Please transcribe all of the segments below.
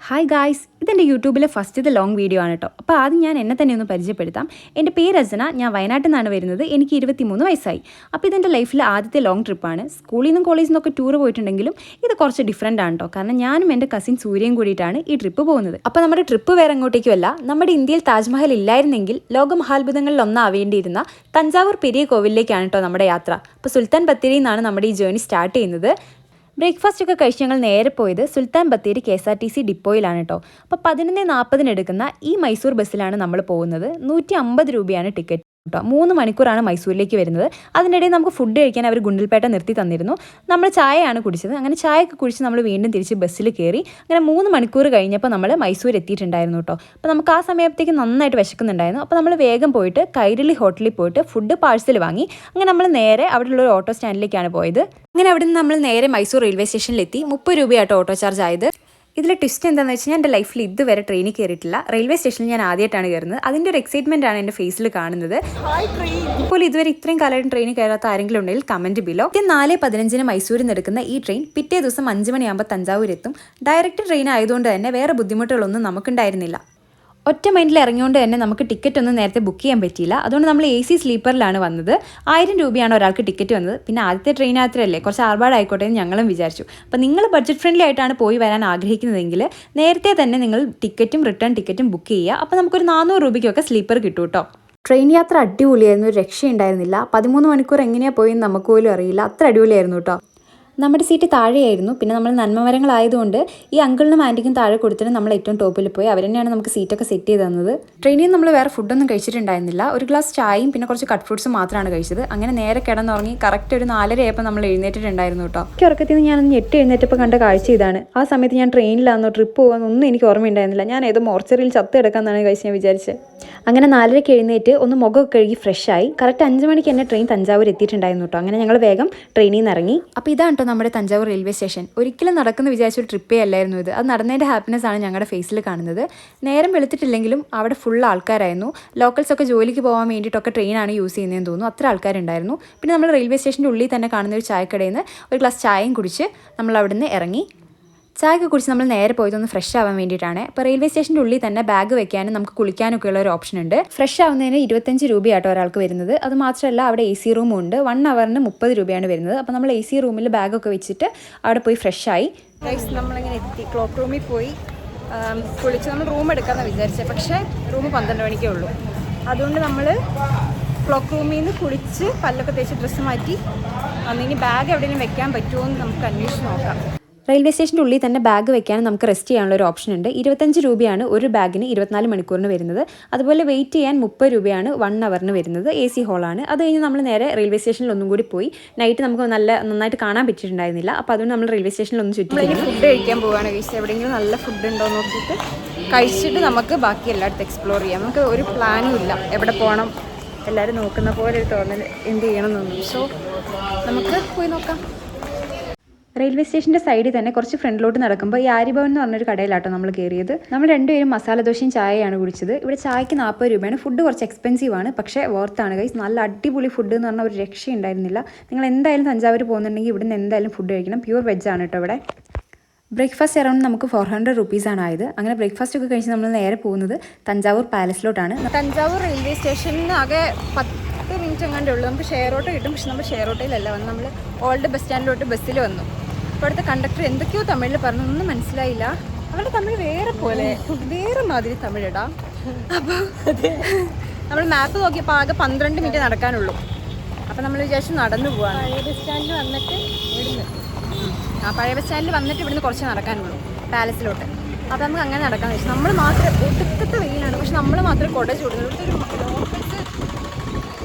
Hi guys, ഇതെൻ്റെ യൂട്യൂബിലെ ഫസ്റ്റത്തെ ലോങ് വീഡിയോ ആണ് കേട്ടോ. അപ്പോൾ ആദ്യം ഞാൻ എന്നെ തന്നെ ഒന്ന് പരിചയപ്പെടുത്താം. എൻ്റെ പേര് രചന, ഞാൻ വയനാട്ടിൽ നിന്നാണ് വരുന്നത്. എനിക്ക് 23 വയസ്സായി. അപ്പോൾ ഇതെൻ്റെ ലൈഫിലെ ആദ്യത്തെ ലോങ് ട്രിപ്പാണ്. സ്കൂളിൽ നിന്നും കോളേജിൽ നിന്നൊക്കെ ടൂർ പോയിട്ടുണ്ടെങ്കിലും ഇത് കുറച്ച് ഡിഫറൻ്റ് ആണ് കേട്ടോ. കാരണം ഞാനും എൻ്റെ കസിൻ സൂര്യയും കൂടിയിട്ടാണ് ഈ ട്രിപ്പ് പോകുന്നത്. അപ്പോൾ നമ്മുടെ ട്രിപ്പ് വേറെ എങ്ങോട്ടേക്കുമല്ല, നമ്മുടെ ഇന്ത്യയിൽ താജ്മഹൽ ഇല്ലായിരുന്നെങ്കിൽ ലോകമഹാത്ഭുതങ്ങളിൽ ഒന്നാവേണ്ടിയിരുന്ന തഞ്ചാവൂർ പെരിയ കോവിലേക്കാണ് കേട്ടോ നമ്മുടെ യാത്ര. അപ്പോൾ സുൽത്താൻ ബത്തേരിയിൽ നിന്നാണ് നമ്മുടെ ഈ ജേർണി സ്റ്റാർട്ട് ചെയ്യുന്നത്. ബ്രേക്ക്ഫാസ്റ്റ് ഒക്കെ കഴിച്ച് ഞങ്ങൾ നേരെ പോയത് സുൽത്താൻ ബത്തേരി KSRTC ഡിപ്പോയിലാണ് കേട്ടോ. അപ്പോൾ 11:40 എടുക്കുന്ന ഈ മൈസൂർ ബസ്സിലാണ് നമ്മൾ പോകുന്നത്. 150 രൂപയാണ് ടിക്കറ്റ് കേട്ടോ. 3 മണിക്കൂറാണ് മൈസൂരിലേക്ക് വരുന്നത്. അതിനിടയിൽ നമുക്ക് ഫുഡ് കഴിക്കാൻ അവർ ഗുണ്ടൽപേട്ട നിർത്തി തന്നിരുന്നു. നമ്മൾ ചായയാണ് കുടിച്ചത്. അങ്ങനെ ചായയൊക്കെ കുടിച്ച് നമ്മൾ വീണ്ടും തിരിച്ച് ബസ്സിൽ കയറി. അങ്ങനെ 3 മണിക്കൂർ കഴിഞ്ഞപ്പോൾ നമ്മൾ മൈസൂർ എത്തിയിട്ടുണ്ടായിരുന്നു കേട്ടോ. അപ്പോൾ നമുക്ക് ആ സമയത്തേക്ക് നന്നായിട്ട് വിശക്കുന്നുണ്ടായിരുന്നു. അപ്പോൾ നമ്മൾ വേഗം പോയിട്ട് കൈരളി ഹോട്ടലിൽ പോയിട്ട് ഫുഡ് പാഴ്സൽ വാങ്ങി. അങ്ങനെ നമ്മൾ നേരെ അവിടെയുള്ള ഒരു ഓട്ടോ സ്റ്റാൻഡിലേക്കാണ് പോയത്. അങ്ങനെ അവിടെ നിന്ന് നമ്മൾ നേരെ മൈസൂർ റെയിൽവേ സ്റ്റേഷനിലെത്തി. 30 രൂപയാട്ടോ ഓട്ടോ ചാർജ് ആയത്. ഇതിലെ ട്വിസ്റ്റ് എന്താണെന്ന് വെച്ചാൽ എൻ്റെ ലൈഫിൽ ഇതുവരെ ട്രെയിനിൽ കയറിയിട്ടില്ല. റെയിൽവേ സ്റ്റേഷനിൽ ഞാൻ ആദ്യമായിട്ടാണ് കയറുന്നത്. അതിൻ്റെ ഒരു എക്സൈറ്റ്മെൻ്റ് ആണ് എൻ്റെ ഫേസിൽ കാണുന്നത്. ഇപ്പോൾ ഇതുവരെ ഇത്രയും കാലമായിട്ട് ട്രെയിനിൽ കയറാത്ത ആരെങ്കിലും ഉണ്ടെങ്കിൽ കമൻറ്റ് ബിലോ. 4:15 മൈസൂരിൽ നിന്ന് എടുക്കുന്ന ഈ ട്രെയിൻ പിറ്റേ ദിവസം 5 മണിയാകുമ്പോൾ തഞ്ചാവൂർ എത്തും. ഡയറക്റ്റ് ട്രെയിൻ ആയതുകൊണ്ട് തന്നെ വേറെ ബുദ്ധിമുട്ടുകളൊന്നും നമുക്കുണ്ടായിരുന്നില്ല. ഒറ്റ മൈൻഡിൽ ഇറങ്ങിയോണ്ട് തന്നെ നമുക്ക് ടിക്കറ്റ് ഒന്നും നേരത്തെ ബുക്ക് ചെയ്യാൻ പറ്റിയില്ല. അതുകൊണ്ട് നമ്മൾ AC സ്ലീപ്പറിലാണ് വന്നത്. 1000 രൂപയാണ് ഒരാൾക്ക് ടിക്കറ്റ് വന്നത്. പിന്നെ ആദ്യത്തെ ട്രെയിൻ യാത്രയല്ലേ, കുറച്ച് ആർഭാടായിക്കോട്ടെ എന്ന് ഞങ്ങളും വിചാരിച്ചു. അപ്പോൾ നിങ്ങൾ ബഡ്ജറ്റ് ഫ്രണ്ട്ലി ആയിട്ടാണ് പോയി വരാൻ ആഗ്രഹിക്കുന്നതെങ്കിൽ നേരത്തെ തന്നെ നിങ്ങൾ ടിക്കറ്റും റിട്ടേൺ ടിക്കറ്റും ബുക്ക് ചെയ്യുക. അപ്പോൾ നമുക്കൊരു 400 രൂപയ്ക്കൊക്കെ സ്ലീപ്പർ കിട്ടും കേട്ടോ. ട്രെയിൻ യാത്ര അടിപൊളിയായിരുന്നു, ഒരു രക്ഷയുണ്ടായിരുന്നില്ല. 13 മണിക്കൂർ എങ്ങനെയാണ് പോയെന്ന് നമുക്ക് പോലും അറിയില്ല. അത്ര അടിപൊളിയായിരുന്നു കേട്ടോ. നമ്മുടെ സീറ്റ് താഴെയായിരുന്നു. പിന്നെ നമ്മൾ നന്മമരങ്ങളായതുകൊണ്ട് ഈ അങ്കിളിനും ആൻറ്റിക്കും താഴെ കൊടുത്തിട്ട് നമ്മൾ ഏറ്റവും ടോപ്പിൽ പോയി. അവർ തന്നെയാണ് നമുക്ക് സീറ്റൊക്കെ സെറ്റ് ചെയ്ത് തന്നത്. ട്രെയിനിൽ നമ്മൾ വേറെ ഫുഡൊന്നും കഴിച്ചിട്ടുണ്ടായിരുന്നില്ല. ഒരു ഗ്ലാസ് ചായയും പിന്നെ കുറച്ച് കട്ട് ഫ്രൂട്ട്സും മാത്രമാണ് കഴിച്ചത്. അങ്ങനെ നേരെ കിടന്നുറങ്ങി കറക്റ്റ് ഒരു 4:30 ആയപ്പോൾ നമ്മൾ എഴുന്നേറ്റിട്ടുണ്ടായിരുന്നു കേട്ടോ. എനിക്ക് ഉറക്കത്തിൽ നിന്ന് ഞാനൊന്ന് 8 എഴുന്നേറ്റപ്പോൾ കണ്ട കാഴ്ച ഇതാണ്. ആ സമയത്ത് ഞാൻ ട്രെയിനിലാണെന്നോ ട്രിപ്പ് പോകാമെന്നൊന്നും എനിക്ക് ഓർമ്മയുണ്ടായിരുന്നില്ല. ഞാൻ ഏതോ മോർച്ചറിയിൽ ചത്ത് കിടക്കാമെന്നാണ് കഴിച്ച് ഞാൻ വിചാരിച്ചത്. അങ്ങനെ 4:30 എഴുന്നേറ്റ് ഒന്ന് മുഖമൊക്കെ കഴുകി ഫ്രഷായി. കറക്റ്റ് 5 മണിക്ക് തന്നെ ട്രെയിൻ തഞ്ചാവൂർ എത്തിയിട്ടുണ്ടായിരുന്നു കേട്ടോ. അങ്ങനെ ഞങ്ങൾ വേഗം ട്രെയിനിൽ നിന്ന് ഇറങ്ങി. അപ്പോൾ ഇതാണ് കേട്ടോ നമ്മുടെ തഞ്ചാവൂർ റെയിൽവേ സ്റ്റേഷൻ. ഒരിക്കലും നടക്കുന്ന വിചാരിച്ചൊരു ട്രിപ്പേ അല്ലായിരുന്നു ഇത്. അത് നടന്നതിൻ്റെ ഹാപ്പിനെസ് ആണ് ഞങ്ങളുടെ ഫേസിൽ കാണുന്നത്. നേരം വെളുത്തിട്ടില്ലെങ്കിലും അവിടെ ഫുൾ ആൾക്കാരായിരുന്നു. ലോക്കൽസൊക്കെ ജോലിക്ക് പോകാൻ വേണ്ടിയിട്ടൊക്കെ ട്രെയിനാണ് യൂസ് ചെയ്യുന്നതെന്ന് തോന്നുന്നു. അത്ര ആൾക്കാരുണ്ടായിരുന്നു. പിന്നെ നമ്മൾ റെയിൽവേ സ്റ്റേഷൻ്റെ ഉള്ളിൽ തന്നെ കാണുന്ന ഒരു ചായക്കടയിൽ നിന്ന് ഒരു ഗ്ലാസ് ചായയും കുടിച്ച് നമ്മൾ അവിടെ നിന്ന് ഇറങ്ങി. ചായയൊക്കെ കുടിച്ച് നമ്മൾ നേരെ പോയതൊന്ന് ഫ്രഷ് ആവാൻ വേണ്ടിയിട്ടാണ്. അപ്പോൾ റെയിൽവേ സ്റ്റേഷൻ്റെ ഉള്ളിൽ തന്നെ ബാഗ് വെക്കാനും നമുക്ക് കുളിക്കാനൊക്കെ ഉള്ള ഒരു ഓപ്ഷൻ ഉണ്ട്. ഫ്രഷ് ആവുന്നതിന് 25 രൂപയാട്ടോ ഒരാൾക്ക് വരുന്നത്. അത് മാത്രമല്ല അവിടെ AC റൂമും ഉണ്ട്. 1 അവറിന് 30 രൂപയാണ് വരുന്നത്. അപ്പോൾ നമ്മൾ AC റൂമിൽ ബാഗൊക്കെ വെച്ചിട്ട് അവിടെ പോയി ഫ്രഷായി. നമ്മളിങ്ങനെ എത്തി ക്ലോക്ക് റൂമിൽ പോയി കുളിച്ച് നമ്മൾ റൂം എടുക്കാമെന്ന് വിചാരിച്ചത്. പക്ഷേ റൂം 12 മണിക്കേ ഉള്ളൂ. അതുകൊണ്ട് നമ്മൾ ക്ലോക്ക് റൂമിൽ നിന്ന് കുളിച്ച് പല്ലൊക്കെ തേച്ച് ഡ്രസ്സ് മാറ്റി അന്നിനി ബാഗ് എവിടെയെങ്കിലും വെക്കാൻ പറ്റുമോ എന്ന് നമുക്ക് അന്വേഷിച്ച് നോക്കാം. റെയിൽവേ സ്റ്റേഷൻ്റെ ഉള്ളിൽ തന്നെ ബാഗ് വെക്കാനും നമുക്ക് റെസ്റ്റ് ചെയ്യാനുള്ള ഒരു ഓപ്ഷൻ ഉണ്ട്. 25 രൂപയാണ് ഒരു ബാഗിന് 24 മണിക്കൂറിന് വരുന്നത്. അതുപോലെ വെയിറ്റ് ചെയ്യാൻ 30 രൂപയാണ് 1 അവറിന് വരുന്നത്. AC ഹോളാണ്. അത് കഴിഞ്ഞ് നമ്മൾ നേരെ റെയിൽവേ സ്റ്റേഷനിൽ ഒന്നും കൂടി പോയി. നൈറ്റ് നമുക്ക് നന്നായിട്ട് കാണാൻ പറ്റിയിട്ടുണ്ടായിരുന്നില്ല. അപ്പോൾ അതുകൊണ്ട് നമ്മൾ റെയിൽവേ സ്റ്റേഷനിൽ ഒന്ന് ചുറ്റി ഫുഡ് കഴിക്കാൻ പോവുകയാണ്. കഴിച്ച് എവിടെയെങ്കിലും നല്ല ഫുഡ് ഉണ്ടോ നോക്കിയിട്ട് കഴിച്ചിട്ട് നമുക്ക് ബാക്കി എല്ലായിടത്തും എക്സ്പ്ലോർ ചെയ്യാം. നമുക്ക് ഒരു പ്ലാനും ഇല്ല എവിടെ പോകണം. എല്ലാവരും നോക്കുന്ന പോലെ ഒരു തോന്നൽ എന്ത് ചെയ്യണം എന്നൊന്നും. സോ നമുക്ക് പോയി നോക്കാം. റെയിൽവേ സ്റ്റേഷൻ്റെ സൈഡിൽ തന്നെ കുറച്ച് ഫ്രണ്ടിലോട്ട് നടക്കുമ്പോൾ ഈ ആര്യഭവൻ എന്ന് പറഞ്ഞൊരു കടയിലാട്ടോ നമ്മൾ കയറിയത്. നമ്മൾ രണ്ടുപേരും മസാല ദോശയും ചായയാണ് കുടിച്ചത്. ഇവിടെ ചായക്ക് 40 രൂപയാണ്. ഫുഡ് കുറച്ച് എക്സ്പെൻസീവ് ആണ്, പക്ഷേ വർത്താണ് ഗൈസ്. നല്ല അടിപൊളി ഫുഡ് എന്ന് പറഞ്ഞാൽ ഒരു രക്ഷയുണ്ടായിരുന്നില്ല. നിങ്ങൾ എന്തായാലും തഞ്ചാവൂർ പോകുന്നുണ്ടെങ്കിൽ ഇവിടുന്ന് എന്തായാലും ഫുഡ് കഴിക്കണം. പ്യൂർ വെജാണ് കേട്ടോ ഇവിടെ. ബ്രേക്ക്ഫാസ്റ്റ് അറൗണ്ട് നമുക്ക് 400 റുപ്പീസാണ് ആയത്. അങ്ങനെ ബ്രേക്ക്ഫാസ്റ്റ് ഒക്കെ കഴിച്ച് നമ്മൾ നേരെ പോകുന്നത് തഞ്ചാവൂർ പാലസിലോട്ടാണ്. തഞ്ചാവൂർ റെയിൽവേ സ്റ്റേഷനിൽ ആകെ 10 മിനിറ്റ് എങ്ങാണ്ടേ ഉള്ളൂ. നമുക്ക് ഷെയർ ഓട്ടോ കിട്ടും. പക്ഷെ നമ്മൾ ഷെയർ ഓട്ടോയിലല്ല വന്ന്, നമ്മൾ ഓൾഡ് ബസ് സ്റ്റാൻഡിലോട്ട് ബസ്സിൽ വന്നു. അപ്പോൾ അടുത്ത കണ്ടക്ടർ എന്തൊക്കെയോ തമിഴിൽ പറഞ്ഞു, ഒന്നും മനസ്സിലായില്ല. അവരുടെ തമിഴ് വേറെ പോലെ, വേറെ മാതിരി തമിഴിടാ. അപ്പോൾ നമ്മൾ മാപ്പ് നോക്കിയപ്പോൾ ആകെ 12 മിനിറ്റ് നടക്കാനുള്ളൂ. അപ്പോൾ നമ്മൾ വിചാരിച്ചു നടന്നു പോവാണ്. പഴയ ബസ് സ്റ്റാൻഡിൽ വന്നിട്ട് ഇവിടുന്ന് കുറച്ച് നടക്കാനുള്ളൂ പാലസിലോട്ട്. അപ്പോൾ നമുക്ക് അങ്ങനെ നടക്കാമെന്ന് വെച്ചാൽ നമ്മൾ മാത്രം ഒടുക്കത്തെ വെയിലാണ്. പക്ഷെ നമ്മൾ മാത്രമേ കുട ചൂടുന്നുള്ളൂ. ഇവിടുത്തെ ഒരു ലോക്കൽസ്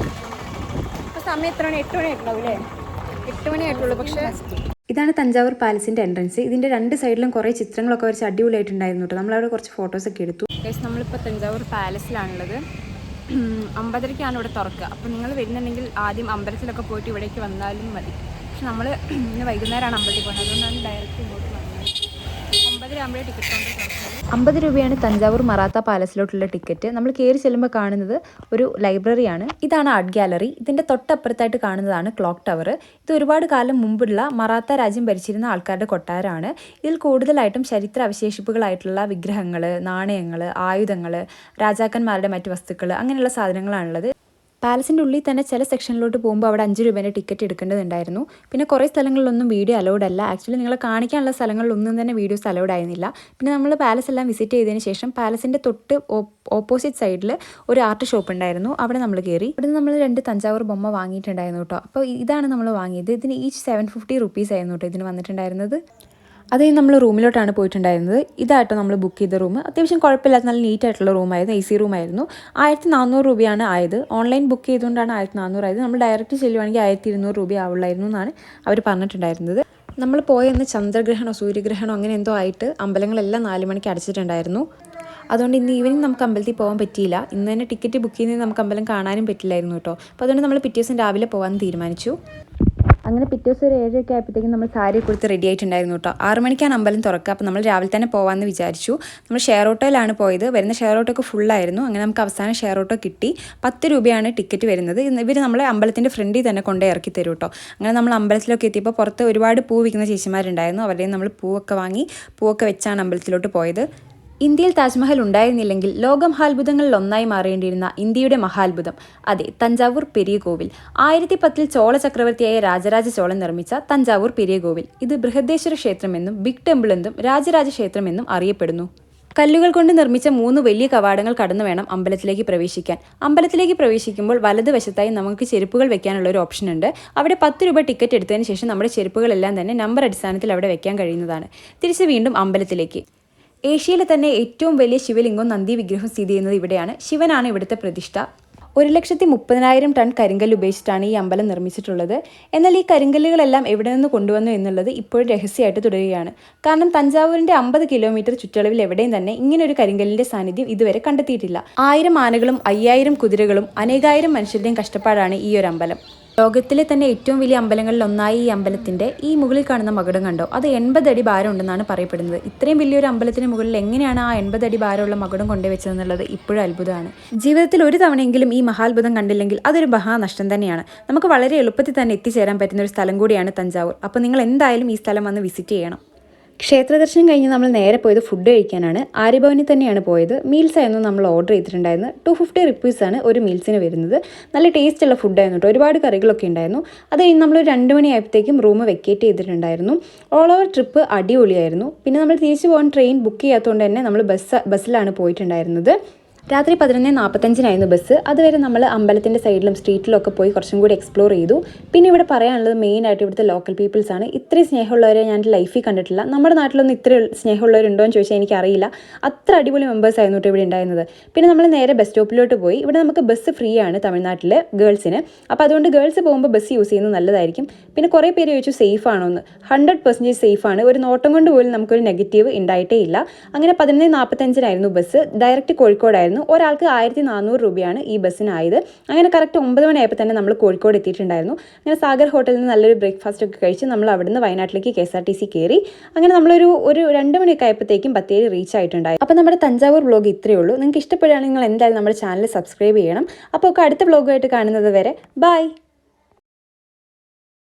ഇപ്പോൾ സമയം എത്ര മണി? 8 മണി ആയിട്ടുണ്ടാവും അല്ലേ? 8 മണി ആയിട്ടുള്ളൂ. പക്ഷേ ഇതാണ് തഞ്ചാവൂർ പാലസിൻ്റെ എൻട്രൻസ്. ഇതിൻ്റെ 2 സൈഡിലും കുറേ ചിത്രങ്ങളൊക്കെ വരച്ച് അടിപൊളിയായിട്ടുണ്ടായിരുന്നു കേട്ടോ. നമ്മളവിടെ കുറച്ച് ഫോട്ടോസൊക്കെ എടുത്തു. നമ്മളിപ്പോൾ തഞ്ചാവൂർ പാലസിലാണുള്ളത്. 9:30ക്കാണ് ഇവിടെ തുറക്കുക. അപ്പോൾ നിങ്ങൾ വരുന്നുണ്ടെങ്കിൽ ആദ്യം അമ്പലത്തിലൊക്കെ പോയിട്ട് ഇവിടേക്ക് വന്നാലും മതി. പക്ഷെ നമ്മൾ ഇന്ന് വൈകുന്നേരമാണ് അമ്പലത്തിൽ പോകുന്നത്. അതുകൊണ്ടാണ് ഡയറക്റ്റ് ഇങ്ങോട്ട് വന്നത്. 50 ടിക്കറ്റ് കൗണ്ടർ തുറക്കുന്നത്. 50 രൂപയാണ് തഞ്ചാവൂർ മറാത്ത പാലസിലോട്ടുള്ള ടിക്കറ്റ്. നമ്മൾ കയറി ചെല്ലുമ്പോൾ കാണുന്നത് ഒരു ലൈബ്രറിയാണ്. ഇതാണ് ആർട്ട് ഗാലറി. ഇതിൻ്റെ തൊട്ടപ്പുറത്തായിട്ട് കാണുന്നതാണ് ക്ലോക്ക് ടവർ. ഇത് ഒരുപാട് കാലം മുമ്പുള്ള മറാത്ത രാജ്യം ഭരിച്ചിരുന്ന ആൾക്കാരുടെ കൊട്ടാരമാണ്. ഇതിൽ കൂടുതലായിട്ടും ചരിത്ര അവശേഷിപ്പുകളായിട്ടുള്ള വിഗ്രഹങ്ങൾ, നാണയങ്ങൾ, ആയുധങ്ങൾ, രാജാക്കന്മാരുടെ മറ്റ് വസ്തുക്കൾ അങ്ങനെയുള്ള സാധനങ്ങളാണുള്ളത്. പാലസിൻ്റെ ഉള്ളിൽ തന്നെ ചില സെക്ഷനിലോട്ട് പോകുമ്പോൾ അവിടെ 5 രൂപേൻ്റെ ടിക്കറ്റ് എടുക്കേണ്ടതുണ്ടായിരുന്നു. പിന്നെ കുറേ സ്ഥലങ്ങളിലൊന്നും വീഡിയോ അലൗഡ് അല്ല. ആക്ച്വലി നിങ്ങളെ കാണിക്കാനുള്ള സ്ഥലങ്ങളിലൊന്നും തന്നെ വീഡിയോസ് അലൗഡ് ആയിരുന്നില്ല. പിന്നെ നമ്മൾ പാലസ് എല്ലാം വിസിറ്റ് ചെയ്തതിന് ശേഷം പാലസിൻ്റെ തൊട്ട് ഓപ്പോസിറ്റ് സൈഡിൽ ഒരു ആർട്ട് ഷോപ്പ് ഉണ്ടായിരുന്നു. അവിടെ നമ്മൾ കയറി. ഇവിടെ നമ്മൾ 2 തഞ്ചാവൂർ ബൊമ്മ വാങ്ങിയിട്ടുണ്ടായിരുന്നു കേട്ടോ. അപ്പോൾ ഇതാണ് നമ്മൾ വാങ്ങിയത്. ഇതിന് ഈച്ച് 750 റുപ്പീസ് ആയിരുന്നു കേട്ടോ ഇതിന് വന്നിട്ടുണ്ടായിരുന്നത്. അത് നമ്മൾ റൂമിലോട്ടാണ് പോയിട്ടുണ്ടായിരുന്നത്. ഇതായിട്ടോ നമ്മൾ ബുക്ക് ചെയ്ത റൂം. അത്യാവശ്യം കുഴപ്പമില്ലാത്ത നല്ല നീറ്റായിട്ടുള്ള റൂമായിരുന്നു. AC റൂമായിരുന്നു. 1400 രൂപയാണ് ആയത്. ഓൺലൈൻ ബുക്ക് ചെയ്തുകൊണ്ടാണ് 1400 ആയത്. നമ്മൾ ഡയറക്റ്റ് ചെല്ലുവാണെങ്കിൽ 1200 രൂപ ആവുള്ളായിരുന്നു എന്നാണ് അവർ പറഞ്ഞിട്ടുണ്ടായിരുന്നത്. നമ്മൾ പോയെന്ന് ചന്ദ്രഗ്രഹണോ സൂര്യഗ്രഹണോ അങ്ങനെ എന്തോ ആയിട്ട് അമ്പലങ്ങളെല്ലാം 4 മണിക്ക് അടച്ചിട്ടുണ്ടായിരുന്നു. അതുകൊണ്ട് ഇന്ന് ഈവനിങ് നമുക്ക് അമ്പലത്തിൽ പോകാൻ പറ്റിയില്ല. ഇന്ന് തന്നെ ടിക്കറ്റ് ബുക്ക് ചെയ്ത് നമുക്ക് അമ്പലം കാണാനും പറ്റില്ലായിരുന്നു കേട്ടോ. അപ്പോൾ അതുകൊണ്ട് നമ്മൾ പിറ്റേ ദിവസം രാവിലെ പോകാൻ തീരുമാനിച്ചു. അങ്ങനെ പിറ്റേ ദിവസം ഒരു 7 ആയപ്പോഴത്തേക്കും നമ്മൾ സാരി കൊടുത്ത് റെഡി ആയിട്ടുണ്ടായിരുന്നു കേട്ടോ. 6 മണിക്കാണ് അമ്പലം തുറക്കുക. അപ്പോൾ നമ്മൾ രാവിലെ തന്നെ പോകാമെന്ന് വിചാരിച്ചു. നമ്മൾ ഷെയർ ഓട്ടോയിലാണ് പോയത്. വരുന്ന ഷെയർ ഓട്ടോ ഒക്കെ ഫുള്ളായിരുന്നു. അങ്ങനെ നമുക്ക് അവസാനം ഷെയർ ഓട്ടോ കിട്ടി. 10 രൂപയാണ് ടിക്കറ്റ് വരുന്നത്. ഇവർ നമ്മളെ അമ്പലത്തിൻ്റെ ഫ്രണ്ടിൽ തന്നെ കൊണ്ടേ ഇറക്കി തരും കേട്ടോ. അങ്ങനെ നമ്മൾ അമ്പലത്തിലൊക്കെ എത്തിയപ്പോൾ പുറത്ത് ഒരുപാട് പൂ വിൽക്കുന്ന ചേച്ചിമാരുണ്ടായിരുന്നു. അവരുടെയും നമ്മൾ പൂവൊക്കെ വാങ്ങി പൂവൊക്കെ വെച്ചാണ് അമ്പലത്തിലോട്ട് പോയത്. ഇന്ത്യയിൽ താജ്മഹൽ ഉണ്ടായിരുന്നില്ലെങ്കിൽ ലോക മഹാത്ഭുതങ്ങളിൽ ഒന്നായി മാറേണ്ടിയിരുന്ന ഇന്ത്യയുടെ മഹാത്ഭുതം, അതെ, തഞ്ചാവൂർ പെരിയ കോവിൽ. 1010 ചോള ചക്രവർത്തിയായ രാജരാജ ചോളൻ നിർമ്മിച്ച തഞ്ചാവൂർ പെരിയ കോവിൽ. ഇത് ബൃഹദേശ്വര ക്ഷേത്രമെന്നും ബിഗ് ടെമ്പിൾ എന്നും രാജരാജ ക്ഷേത്രമെന്നും അറിയപ്പെടുന്നു. കല്ലുകൾ കൊണ്ട് നിർമ്മിച്ച 3 വലിയ കവാടങ്ങൾ കടന്നു വേണം അമ്പലത്തിലേക്ക് പ്രവേശിക്കാൻ. അമ്പലത്തിലേക്ക് പ്രവേശിക്കുമ്പോൾ വലതുവശത്തായി നമുക്ക് ചെരുപ്പുകൾ വെക്കാനുള്ള ഒരു ഓപ്ഷൻ ഉണ്ട്. അവിടെ 10 രൂപ ടിക്കറ്റ് എടുത്തതിന് ശേഷം നമ്മുടെ ചെരുപ്പുകളെല്ലാം തന്നെ നമ്പർ അടിസ്ഥാനത്തിൽ അവിടെ വെക്കാൻ കഴിയുന്നതാണ്. തിരിച്ച് വീണ്ടും അമ്പലത്തിലേക്ക്. ഏഷ്യയിലെ തന്നെ ഏറ്റവും വലിയ ശിവലിംഗവും നന്ദി വിഗ്രഹവും സ്ഥിതി ചെയ്യുന്നത് ഇവിടെയാണ്. ശിവനാണ് ഇവിടുത്തെ പ്രതിഷ്ഠ. 1,30,000 ടൺ കരിങ്കല്ല് ഉപയോഗിച്ചിട്ടാണ് ഈ അമ്പലം നിർമ്മിച്ചിട്ടുള്ളത്. എന്നാൽ ഈ കരിങ്കല്ലുകളെല്ലാം എവിടെ നിന്ന് കൊണ്ടുവന്നു എന്നുള്ളത് ഇപ്പോഴും രഹസ്യമായിട്ട് തുടരുകയാണ്. കാരണം തഞ്ചാവൂരിൻ്റെ 50 കിലോമീറ്റർ ചുറ്റളവിൽ എവിടെയും തന്നെ ഇങ്ങനൊരു കരിങ്കല്ലിൻ്റെ സാന്നിധ്യം ഇതുവരെ കണ്ടെത്തിയിട്ടില്ല. 1000 ആനകളും 5000 കുതിരകളും അനേകായിരം മനുഷ്യരുടെയും കഷ്ടപ്പാടാണ് ഈ ഒരു അമ്പലം. ലോകത്തിലെ തന്നെ ഏറ്റവും വലിയ അമ്പലങ്ങളിൽ ഒന്നായി ഈ അമ്പലത്തിൻ്റെ ഈ മുകളിൽ കാണുന്ന മകുടം കണ്ടോ, അത് 80 അടി ഭാരം ഉണ്ടെന്നാണ് പറയപ്പെടുന്നത്. ഇത്രയും വലിയൊരു അമ്പലത്തിന് മുകളിൽ എങ്ങനെയാണ് ആ 80 അടി ഭാരമുള്ള മകുടം കൊണ്ടുവച്ചതെന്നുള്ളത് ഇപ്പോഴും അത്ഭുതമാണ്. ജീവിതത്തിൽ ഒരു തവണയെങ്കിലും ഈ മഹാത്ഭുതം കണ്ടില്ലെങ്കിൽ അതൊരു മഹാനഷ്ടം തന്നെയാണ്. നമുക്ക് വളരെ എളുപ്പത്തിൽ തന്നെ എത്തിച്ചേരാൻ പറ്റുന്ന ഒരു സ്ഥലം കൂടിയാണ് തഞ്ചാവൂർ. അപ്പോൾ നിങ്ങൾ എന്തായാലും ഈ സ്ഥലം വന്ന് വിസിറ്റ് ചെയ്യണം. ക്ഷേത്രദർശനം കഴിഞ്ഞ് നമ്മൾ നേരെ പോയത് ഫുഡ് കഴിക്കാനാണ്. ആര്യഭവനിൽ തന്നെയാണ് പോയത്. മീൽസ് ആയിരുന്നു നമ്മൾ ഓർഡർ ചെയ്തിട്ടുണ്ടായിരുന്നത്. 250 റുപ്പീസാണ് ഒരു മീൽസിന് വരുന്നത്. നല്ല ടേസ്റ്റുള്ള ഫുഡായിരുന്നു കേട്ടോ. ഒരുപാട് കറികളൊക്കെ ഉണ്ടായിരുന്നു. അത് കഴിഞ്ഞ് നമ്മൾ 2 മണിയായപ്പോഴത്തേക്കും റൂം വെക്കേറ്റ് ചെയ്തിട്ടുണ്ടായിരുന്നു. ഓൾ ഓവർ ട്രിപ്പ് അടിപൊളിയായിരുന്നു. പിന്നെ നമ്മൾ തിരിച്ചു പോകാൻ ട്രെയിൻ ബുക്ക് ചെയ്യാത്തതുകൊണ്ട് തന്നെ നമ്മൾ ബസ്സിലാണ് പോയിട്ടുണ്ടായിരുന്നത്. രാത്രി 11:45 ബസ്. അതുവരെ നമ്മൾ അമ്പലത്തിൻ്റെ സൈഡിലും സ്ട്രീറ്റിലും ഒക്കെ പോയി കുറച്ചും കൂടി എക്സ്പ്ലോർ ചെയ്തു. പിന്നെ ഇവിടെ പറയാനുള്ളത് മെയിനായിട്ട് ഇവിടുത്തെ ലോക്കൽ പീപ്പിൾസ് ആണ്. ഇത്രയും സ്നേഹമുള്ളവരെ ഞാൻ ലൈഫിൽ കണ്ടിട്ടില്ല. നമ്മുടെ നാട്ടിലൊന്നും ഇത്ര സ്നേഹമുള്ളവരുണ്ടോ എന്ന് ചോദിച്ചാൽ എനിക്കറിയില്ല. അത്ര അടിപൊളി മെമ്പേഴ്സ് ആയിരുന്നു കേട്ടോ ഇവിടെ ഉണ്ടായിരുന്നത്. പിന്നെ നമ്മൾ നേരെ ബസ് സ്റ്റോപ്പിലോട്ട് പോയി. ഇവിടെ നമുക്ക് ബസ് ഫ്രീ ആണ് തമിഴ്നാട്ടിൽ ഗേൾസിന്. അപ്പോൾ അതുകൊണ്ട് ഗേൾസ് പോകുമ്പോൾ ബസ് യൂസ് ചെയ്യുന്നത് നല്ലതായിരിക്കും. പിന്നെ കുറേ പേര് ചോദിച്ചു സേഫ് ആണോ എന്ന്. 100% സേഫാണ്. ഒരു നോട്ടം കൊണ്ട് പോലും നമുക്കൊരു നെഗറ്റീവ് ഉണ്ടായിട്ടേ ഇല്ല. അങ്ങനെ 11:45 ബസ്. ഡയറക്റ്റ് കോഴിക്കോടായിരുന്നു. ഒരാൾക്ക് 1400 രൂപയാണ് ഈ ബസ്സിനായത്. അങ്ങനെ കറക്റ്റ് 9 മണിയായപ്പോൾ തന്നെ നമ്മൾ കോഴിക്കോട് എത്തിയിട്ടുണ്ടായിരുന്നു. അങ്ങനെ സാഗർ ഹോട്ടലിൽ നിന്ന് നല്ലൊരു ബ്രേക്ക്ഫാസ്റ്റ് ഒക്കെ കഴിച്ച് നമ്മൾ അവിടുന്ന് വയനാട്ടിലേക്ക് KSRTC കയറി. അങ്ങനെ നമ്മളൊരു 2 മണിയൊക്കെ ആയപ്പോഴത്തേക്കും ബത്തേരി റീച്ച് ആയിട്ടുണ്ടായി. അപ്പോൾ നമ്മുടെ തഞ്ചാവൂർ വ്ലോഗ് ഇത്രയേ ഉള്ളൂ. നിങ്ങൾക്ക് ഇഷ്ടപ്പെടുകയാണെങ്കിൽ നിങ്ങൾ എന്തായാലും നമ്മുടെ ചാനൽ സബ്സ്ക്രൈബ് ചെയ്യണം. അപ്പോൾ അടുത്ത വ്ലോഗുമായിട്ട് കാണുന്നത് വരെ ബൈ.